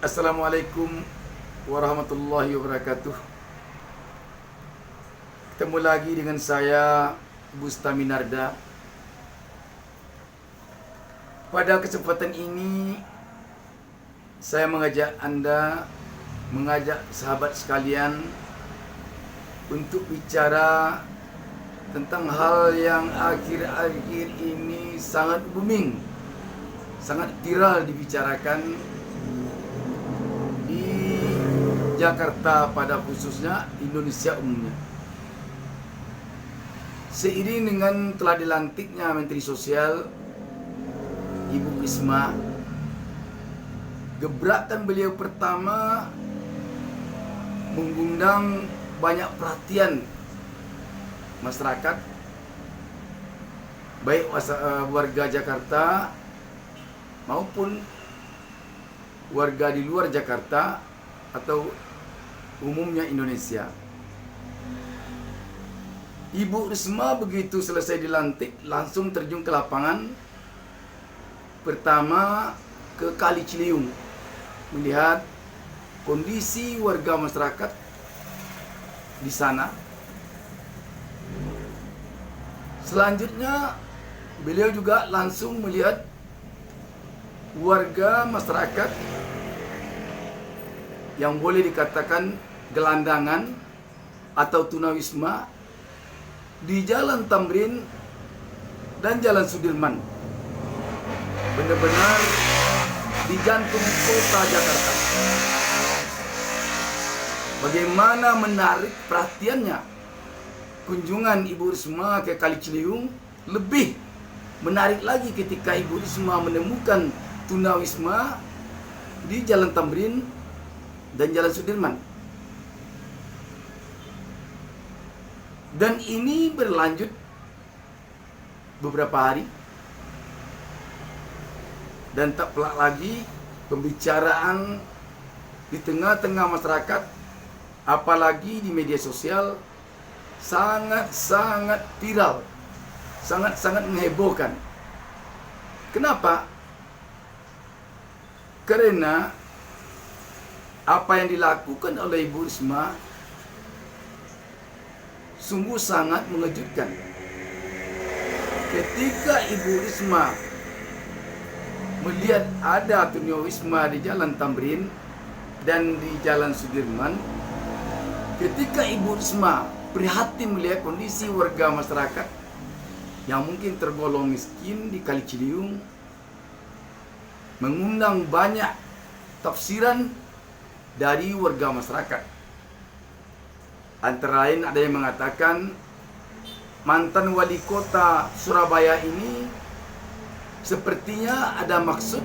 Assalamualaikum warahmatullahi wabarakatuh. Ketemu lagi dengan saya Bustami Narda. Pada kesempatan ini saya mengajak sahabat sekalian untuk bicara tentang hal yang akhir-akhir ini sangat booming, sangat viral dibicarakan di Jakarta pada khususnya, Indonesia umumnya. Seiring dengan telah dilantiknya Menteri Sosial Ibu Risma, gebrakan beliau pertama mengundang banyak perhatian masyarakat, baik warga Jakarta maupun warga di luar Jakarta atau umumnya Indonesia. Ibu Risma begitu selesai dilantik langsung terjun ke lapangan. Pertama ke Kali Ciliwung, melihat kondisi warga masyarakat di sana. Selanjutnya beliau juga langsung melihat warga masyarakat yang boleh dikatakan gelandangan atau tunawisma di Jalan Tamrin dan Jalan Sudirman, benar-benar di jantung kota Jakarta. Bagaimana menarik perhatiannya kunjungan Ibu Risma ke Kali Ciliwung. Lebih menarik lagi ketika Ibu Risma menemukan tunawisma di Jalan Tamrin dan Jalan Sudirman. Dan ini berlanjut beberapa hari. Dan tak pelak lagi pembicaraan di tengah-tengah masyarakat, apalagi di media sosial, sangat-sangat viral, sangat-sangat menghebohkan. Kenapa? Karena apa yang dilakukan oleh Ibu Risma sungguh sangat mengejutkan. Ketika Ibu Risma melihat ada tunawisma di Jalan Tamrin dan di Jalan Sudirman, ketika Ibu Risma prihatin melihat kondisi warga masyarakat yang mungkin tergolong miskin di Kali Ciliwung, mengundang banyak tafsiran dari warga masyarakat. Antara lain ada yang mengatakan mantan wali kota Surabaya ini sepertinya ada maksud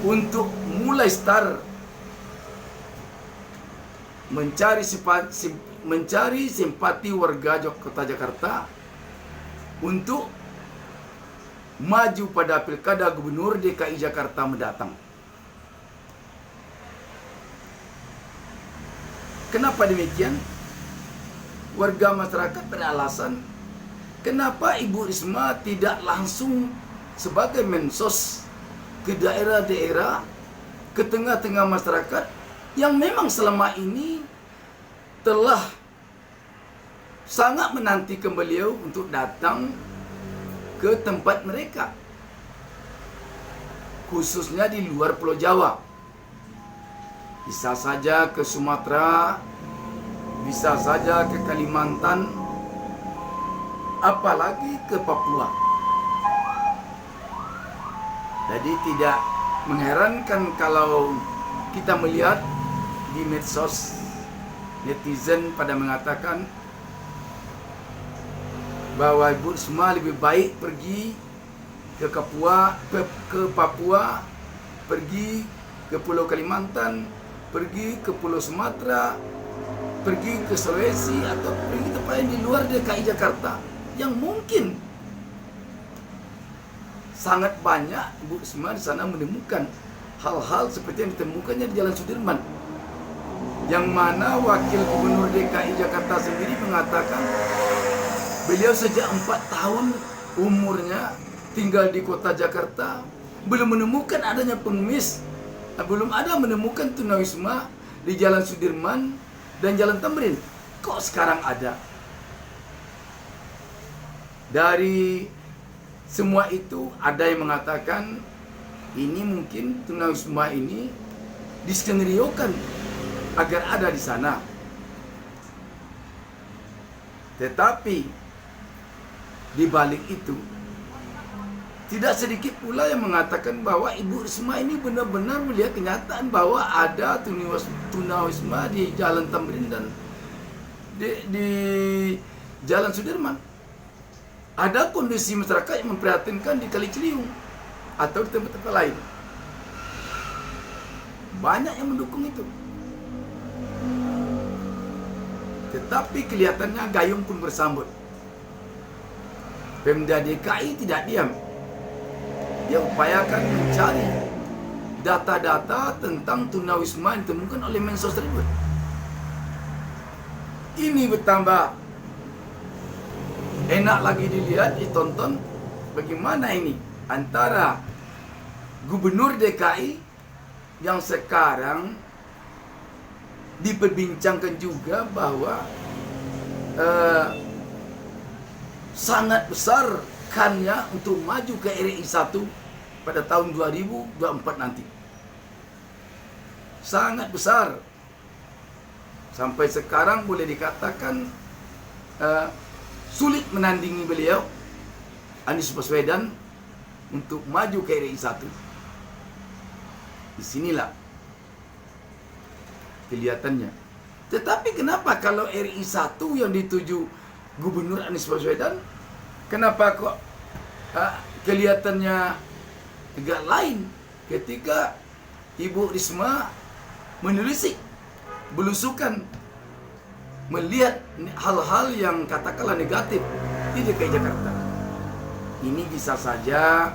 untuk mulai start mencari simpati warga kota Jakarta untuk maju pada Pilkada Gubernur DKI Jakarta mendatang. Kenapa demikian? Warga masyarakat beralasan, kenapa Ibu Risma tidak langsung sebagai mensos ke daerah-daerah, ke tengah-tengah masyarakat yang memang selama ini telah sangat menantikan beliau untuk datang ke tempat mereka, khususnya di luar Pulau Jawa. Bisa saja ke Sumatera, bisa saja ke Kalimantan, apalagi ke Papua. Jadi tidak mengherankan kalau kita melihat di medsos netizen pada mengatakan bahwa Ibu Risma lebih baik pergi ke Papua, pergi ke Pulau Kalimantan, pergi ke Pulau Sumatera, pergi ke Sulawesi, atau pergi tempat yang di luar DKI Jakarta yang mungkin sangat banyak Ibu Risma di sana menemukan hal-hal seperti yang ditemukannya di Jalan Sudirman, yang mana Wakil Gubernur DKI Jakarta sendiri mengatakan beliau sejak 4 tahun umurnya tinggal di kota Jakarta belum menemukan adanya pengemis Belum ada menemukan tunawisma di Jalan Sudirman dan Jalan Tamrin. Kok sekarang ada? Dari semua itu ada yang mengatakan ini mungkin tunawisma ini diskenariokan agar ada di sana. Tetapi di balik itu tidak sedikit pula yang mengatakan bahwa Ibu Risma ini benar-benar melihat kenyataan bahwa ada tunawisma di Jalan Tamrin dan di Jalan Sudirman. Ada kondisi masyarakat yang memprihatinkan di Kali Ciliwung atau di tempat-tempat lain. Banyak yang mendukung itu. Tetapi kelihatannya gayung pun bersambut. Pemda DKI tidak diam. Dia upayakan mencari data-data tentang tunawisma yang ditemukan oleh Mensos tersebut. Ini bertambah enak lagi dilihat, ditonton bagaimana ini antara Gubernur DKI yang sekarang diperbincangkan juga bahwa sangat besar kannya untuk maju ke RI 1 pada tahun 2024 nanti. Sangat besar. Sampai sekarang boleh dikatakan sulit menandingi beliau, Anies Baswedan, untuk maju ke RI 1. Disinilah kelihatannya. Tetapi kenapa kalau RI 1 yang dituju Gubernur Anies Baswedan, kenapa kok kelihatannya agak lain ketika Ibu Risma menelisik, belusukan, melihat hal-hal yang katakanlah negatif di DKI Jakarta. Ini bisa saja,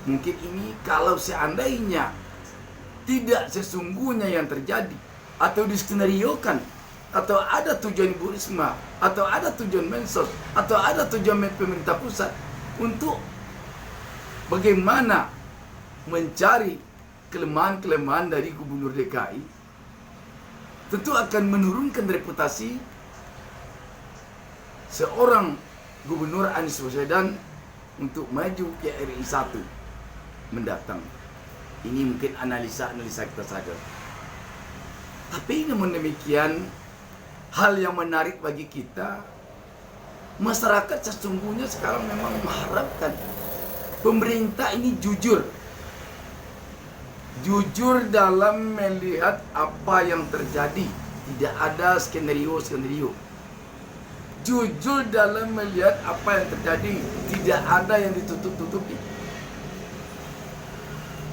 mungkin ini kalau seandainya tidak sesungguhnya yang terjadi, atau diskenariokan, atau ada tujuan Ibu Risma, atau ada tujuan Mensos, atau ada tujuan pemerintah pusat untuk bagaimana mencari kelemahan-kelemahan dari Gubernur DKI, tentu akan menurunkan reputasi seorang Gubernur Anies Baswedan untuk maju ke RI 1 mendatang. Ini mungkin analisa-analisa kita saja. Tapi namun demikian, hal yang menarik bagi kita, masyarakat sesungguhnya sekarang memang mengharapkan pemerintah ini jujur. Jujur dalam melihat apa yang terjadi. Tidak ada skenario-skenario. Jujur dalam melihat apa yang terjadi. Tidak ada yang ditutup-tutupi.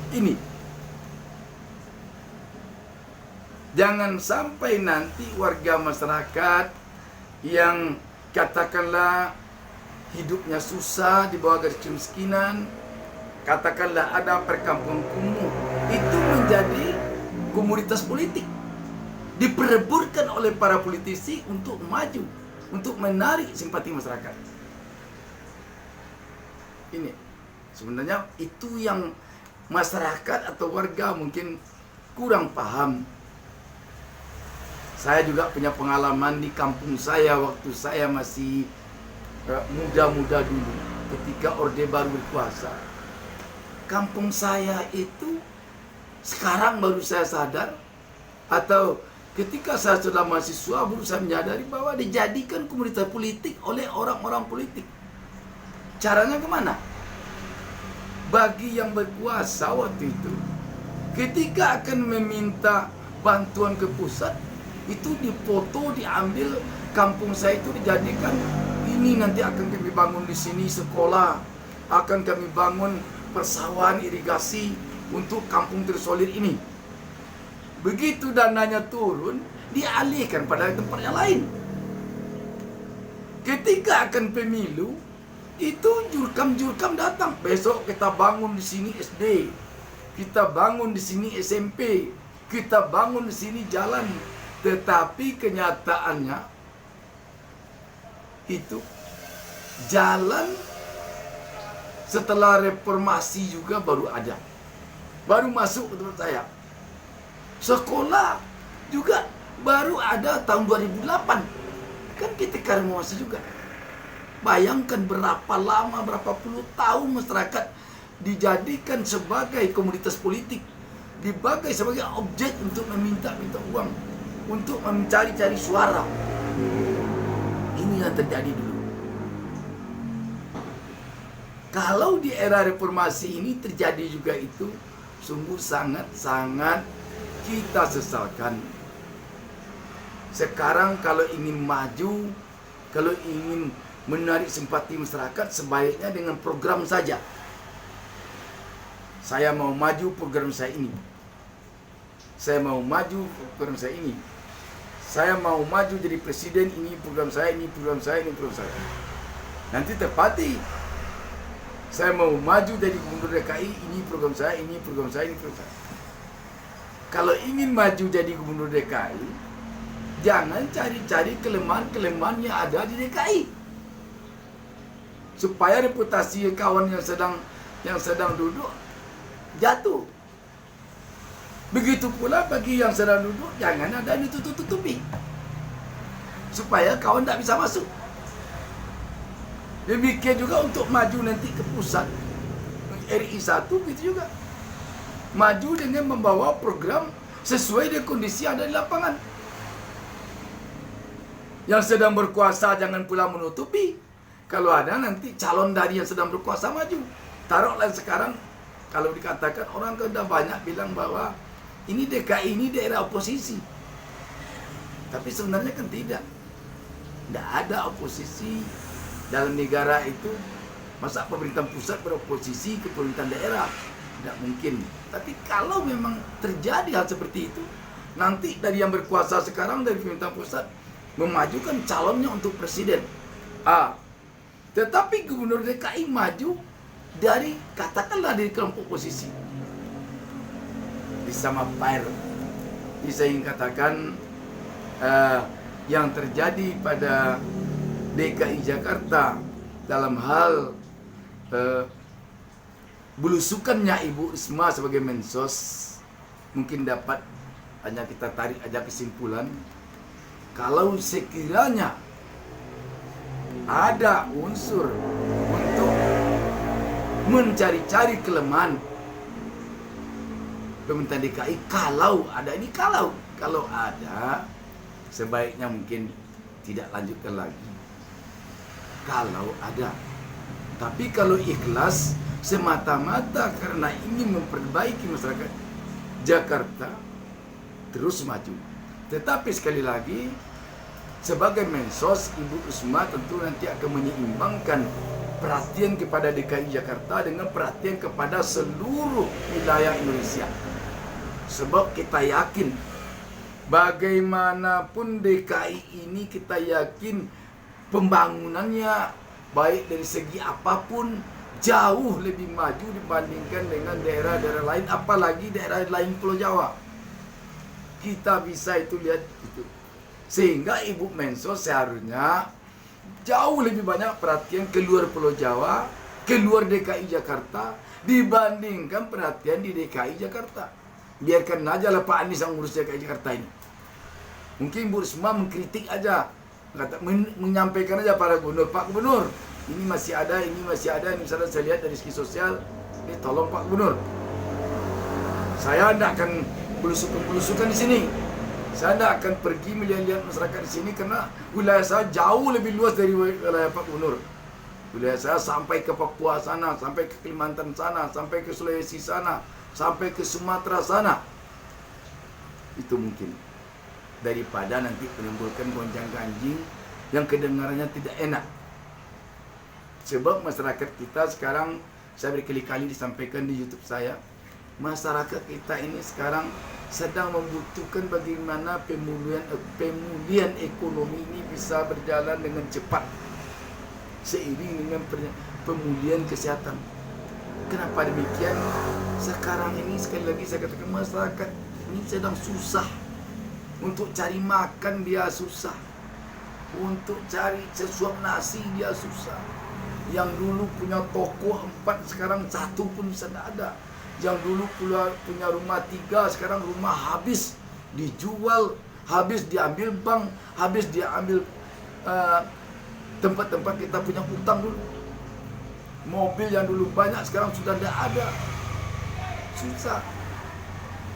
Ini. Jangan sampai nanti warga masyarakat yang katakanlah hidupnya susah di bawah garis kemiskinan, katakanlah ada perkampungan kumuh, itu menjadi komoditas politik, diperebutkan oleh para politisi untuk maju, untuk menarik simpati masyarakat. Ini sebenarnya itu yang masyarakat atau warga mungkin kurang paham. Saya juga punya pengalaman di kampung saya waktu saya masih muda-muda dulu, ketika Orde Baru berkuasa. Kampung saya itu sekarang baru saya sadar, atau ketika saya sudah mahasiswa baru saya menyadari bahwa dijadikan komunitas politik oleh orang-orang politik. Caranya kemana? Bagi yang berkuasa waktu itu, ketika akan meminta bantuan ke pusat, itu dipoto, diambil kampung saya itu dijadikan, ini nanti akan kami bangun di sini sekolah, akan kami bangun persawahan irigasi untuk kampung terisolir ini. Begitu dananya turun, dialihkan pada tempat yang lain. Ketika akan pemilu, itu jurkam-jurkam datang. Besok kita bangun di sini SD, kita bangun di sini SMP, kita bangun di sini jalan. Tetapi kenyataannya itu jalan setelah reformasi juga baru ada, baru masuk ke tempat saya. Sekolah juga baru ada tahun 2008. Kan ketika reformasi juga. Bayangkan berapa lama, berapa puluh tahun masyarakat dijadikan sebagai komoditas politik, dibagai sebagai objek untuk meminta-minta uang, untuk mencari-cari suara. Ini yang terjadi dulu. Kalau di era reformasi ini terjadi juga itu, sungguh sangat-sangat kita sesalkan. Sekarang kalau ingin maju, kalau ingin menarik simpati masyarakat, sebaiknya dengan program saja. Saya mau maju, program saya ini. Saya mau maju, program saya ini. Saya mau maju jadi presiden, ini program saya, ini program saya, ini program saya. Nanti tepati. Saya mau maju jadi gubernur DKI, ini program saya, ini program saya, ini program saya. Kalau ingin maju jadi gubernur DKI, jangan cari-cari kelemahan-kelemahan yang ada di DKI. Supaya reputasi kawan yang sedang duduk jatuh. Begitu pula bagi yang sedang duduk, jangan ada yang ditutup-tutupi. Supaya kawan tak bisa masuk. Demikian juga untuk maju nanti ke pusat RI 1 gitu juga. Maju dengan membawa program sesuai dengan kondisi yang ada di lapangan. Yang sedang berkuasa jangan pula menutupi. Kalau ada nanti calon dari yang sedang berkuasa maju. Taruhlah sekarang kalau dikatakan orang kan sudah banyak bilang bahwa ini DKI ini daerah oposisi. Tapi sebenarnya kan tidak. Tidak ada oposisi dalam negara itu. Masa pemerintahan pusat beroposisi ke pemerintahan daerah? Tidak mungkin. Tapi kalau memang terjadi hal seperti itu, nanti dari yang berkuasa sekarang, dari pemerintahan pusat, memajukan calonnya untuk presiden. Tetapi gubernur DKI maju dari, katakanlah dari kelompok oposisi. Bisa mapair. Bisa ingin katakan yang terjadi pada DKI Jakarta dalam hal belusukannya Ibu Risma sebagai Mensos, mungkin dapat hanya kita tarik aja kesimpulan, kalau sekiranya ada unsur untuk mencari-cari kelemahan pemerintahan DKI, kalau ada, ini kalau ada, sebaiknya mungkin tidak lanjutkan lagi. Kalau ada. Tapi kalau ikhlas semata-mata karena ingin memperbaiki masyarakat Jakarta, terus maju. Tetapi sekali lagi, sebagai Mensos, Ibu Risma tentu nanti akan menyeimbangkan perhatian kepada DKI Jakarta dengan perhatian kepada seluruh wilayah Indonesia. Sebab kita yakin, bagaimanapun DKI ini kita yakin pembangunannya baik dari segi apapun jauh lebih maju dibandingkan dengan daerah-daerah lain, apalagi daerah lain Pulau Jawa. Kita bisa itu lihat itu. Sehingga Ibu Mensos seharusnya jauh lebih banyak perhatian keluar Pulau Jawa, keluar DKI Jakarta dibandingkan perhatian di DKI Jakarta. Biarkan aja lah Pak Anies yang ngurus DKI Jakarta ini. Mungkin Bu Risma mengkritik aja, menyampaikan aja para gubernur, Pak Gubernur, ini masih ada, ini masih ada, ini misalnya saya lihat dari segi sosial, ini tolong Pak Gubernur, saya tidak akan belusukan di sini. Saya tidak akan pergi melihat masyarakat di sini karena wilayah saya jauh lebih luas dari wilayah Pak Gubernur. Wilayah saya sampai ke Papua sana, sampai ke Kalimantan sana, sampai ke Sulawesi sana, sampai ke Sumatera sana. Itu mungkin. Daripada nanti menimbulkan gonjang-ganjing yang kedengarannya tidak enak. Sebab masyarakat kita sekarang, saya berkali-kali disampaikan di YouTube saya, masyarakat kita ini sekarang sedang membutuhkan bagaimana pemulihan ekonomi ini bisa berjalan dengan cepat seiring dengan pemulihan kesehatan. Kenapa demikian? Sekarang ini sekali lagi saya katakan masyarakat ini sedang susah. Untuk cari makan dia susah. Untuk cari sesuap nasi dia susah. Yang dulu punya toko 4 sekarang 1 pun tidak ada. Yang dulu punya rumah 3, sekarang rumah habis dijual, habis diambil bank, habis diambil tempat-tempat kita punya utang dulu. Mobil yang dulu banyak sekarang sudah tidak ada. Susah.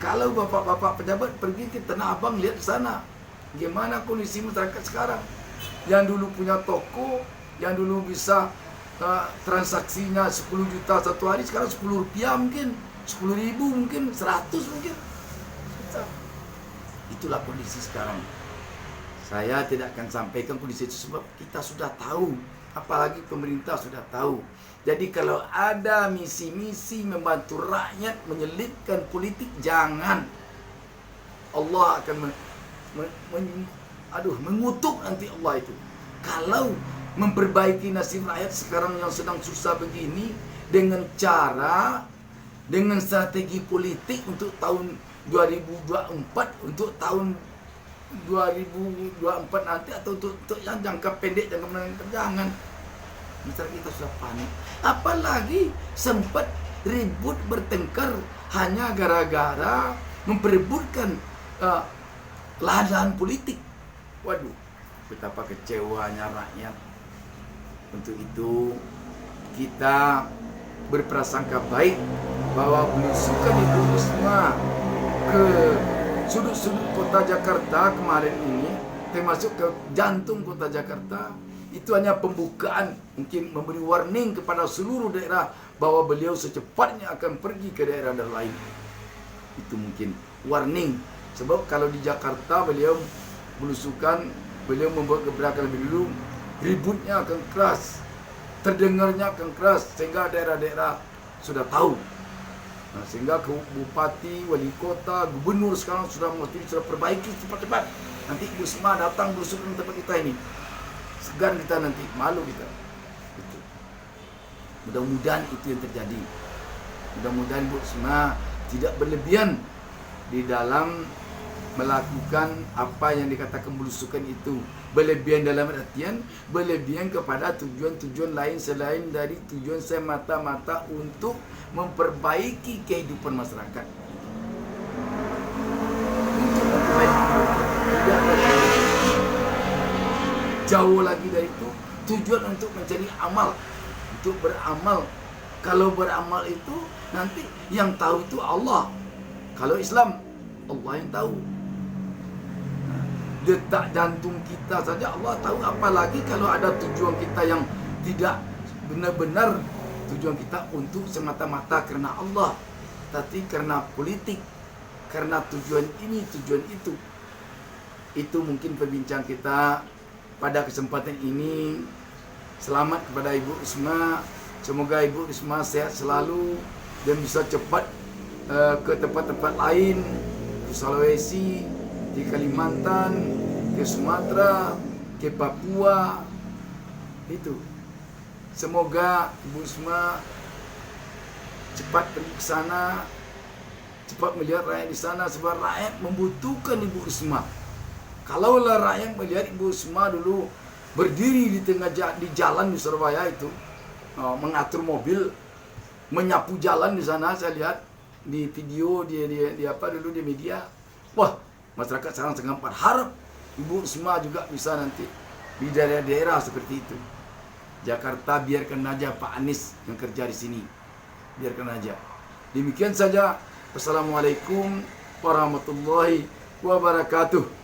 Kalau bapak-bapak pejabat pergi ke Tanah Abang, lihat di sana gimana kondisi masyarakat sekarang. Yang dulu punya toko, yang dulu bisa transaksinya 10 juta satu hari, sekarang 10 rupiah mungkin, 10 ribu mungkin, 100 mungkin. Susah. Itulah kondisi sekarang. Saya tidak akan sampaikan kondisi itu sebab kita sudah tahu, apalagi pemerintah sudah tahu. Jadi kalau ada misi-misi membantu rakyat menyelipkan politik, jangan. Allah akan mengutuk nanti Allah itu. Kalau memperbaiki nasib rakyat sekarang yang sedang susah begini dengan cara, dengan strategi politik untuk tahun 2024, untuk tahun 2024 nanti, atau untuk yang jangka pendek, jangka menengah, jangan. Masyarakat kita sudah panik. Apalagi sempat ribut bertengkar hanya gara-gara memperebutkan lahan politik. Waduh, betapa kecewanya rakyat. Untuk itu kita berprasangka baik bahwa belusukan Ibu Risma ke sudut-sudut kota Jakarta kemarin ini, termasuk ke jantung kota Jakarta, itu hanya pembukaan, mungkin memberi warning kepada seluruh daerah bahwa beliau secepatnya akan pergi ke daerah-daerah lain. Itu mungkin warning. Sebab kalau di Jakarta beliau belusukan, beliau membuat gebrakan lebih dulu, ributnya akan keras, terdengarnya akan keras, sehingga daerah-daerah sudah tahu. Nah, sehingga ke bupati, wali kota, gubernur sekarang sudah perbaiki cepat-cepat. Nanti Ibu Risma datang belusukan ke tempat kita ini, segan kita nanti, malu kita. Itu. Mudah-mudahan itu yang terjadi. Mudah-mudahan Ibu Risma tidak berlebihan di dalam melakukan apa yang dikatakan belusukan itu. Berlebihan dalam artian berlebihan kepada tujuan-tujuan lain selain dari tujuan semata-mata untuk memperbaiki kehidupan masyarakat. Untuk memperbaiki, tidak ada jauh lagi dari itu, tujuan untuk mencari amal, untuk beramal. Kalau beramal itu nanti yang tahu itu Allah. Kalau Islam, Allah yang tahu. Detak jantung kita saja Allah tahu, apalagi kalau ada tujuan kita yang tidak benar-benar tujuan kita untuk semata-mata karena Allah, tapi karena politik, karena tujuan ini, tujuan itu. Itu mungkin perbincangan kita pada kesempatan ini. Selamat kepada Ibu Risma. Semoga Ibu Risma sehat selalu dan bisa cepat ke tempat-tempat lain, ke Sulawesi, di Kalimantan, ke Sumatera, ke Papua. Itu. Semoga Ibu Risma cepat pergi ke sana, cepat melihat rakyat di sana, sebab rakyat membutuhkan Ibu Risma. Kalaulah rakyat melihat Ibu Risma dulu berdiri di tengah di jalan di Surabaya itu, mengatur mobil, menyapu jalan di sana, saya lihat di video di apa dulu di media. Wah, masyarakat sekarang sangat berharap Ibu Risma juga bisa nanti di daerah-daerah seperti itu. Jakarta biarkan aja Pak Anies yang kerja di sini, biarkan aja. Demikian saja. Wassalamualaikum warahmatullahi wabarakatuh.